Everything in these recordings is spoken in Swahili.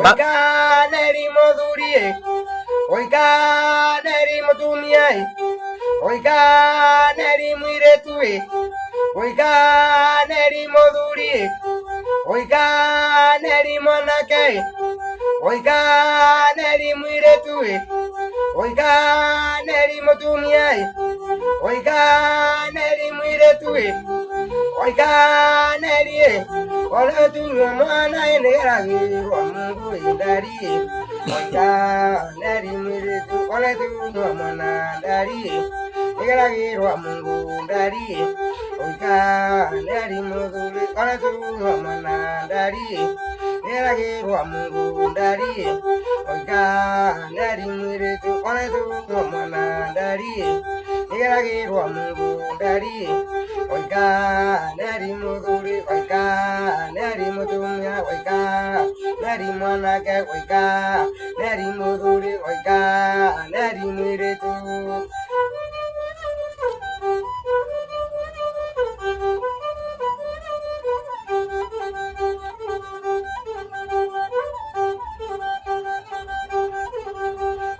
Oiga, neri modurie. Oiga, neri motumiai. Oiga, neri muiretue. Oiga, neri modurie. Oiga, neri monake. Oiga, neri muiretue. Oiga, neri motumiai. Oiga, neri muiretue. Oiga, neri. Ole tu mwana eneravi wa Mungu indari. Oiga, neri muiretu. Ole tu mwana ndari. Eneravi wa Mungu indari. Oiga, neri muduri. Ole tu mwana ndari. Eneravi wa Mungu indari. Oiga, neri muiretu. Ole tu mwana ndari. Eneravi wa Mungu indari. Oiga, neri muduri. Oiga, neri mutumia. Oiga, neri mwanake. Oiga, neri muduri. Oiga, neri muiretu.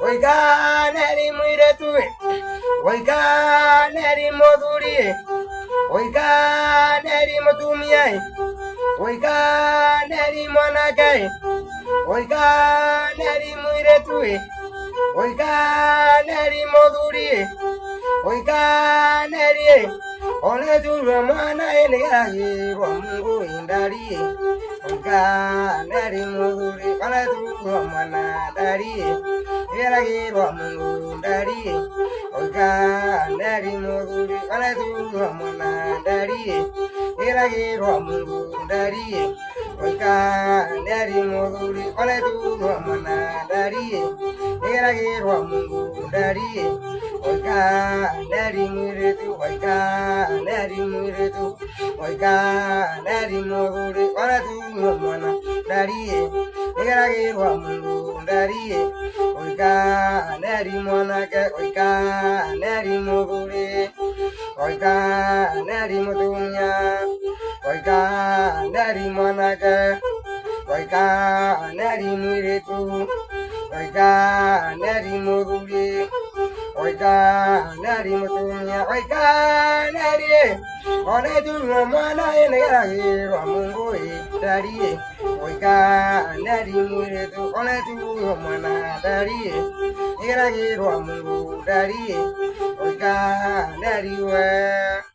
Oiga, neri muiretu. Oiga, neri muduri. Oiga, neri mutumia. Oiga, neri mwanake. Oiga, neri muiretu. Oiga, neri muduri. Oiga, neri. Ole tu mwana eneravi wa Mungu indari. Oiga, neri muduri. Ole tu mwana ndari. Eneravi wa Mungu indari. Oiga, neri muduri. Ole tu mwana ndari. Eneravi wa Mungu indari. Oiga, neri muduri. Ole tu mwana ndari. Eneravi wa Mungu indari. Oiga, neri muiretu. Oiga, neri muiretu. Oiga, neri muduri. Ole tu mwana ndari. Eneravi wa Mungu indari. Oiga, neri mwanake. Oiga, neri muduri. Oiga, neri mutumia. Oiga, neri mwanake. Oiga, neri muiretu. Oiga, neri muduri. Oiga, neri mutumia. Oiga, neri. Ole tu mwana eneravi wa Mungu indari. Oiga, neri muiretu. Ole tu mwana ndari. Eneravi wa Mungu indari. Oiga, neri we.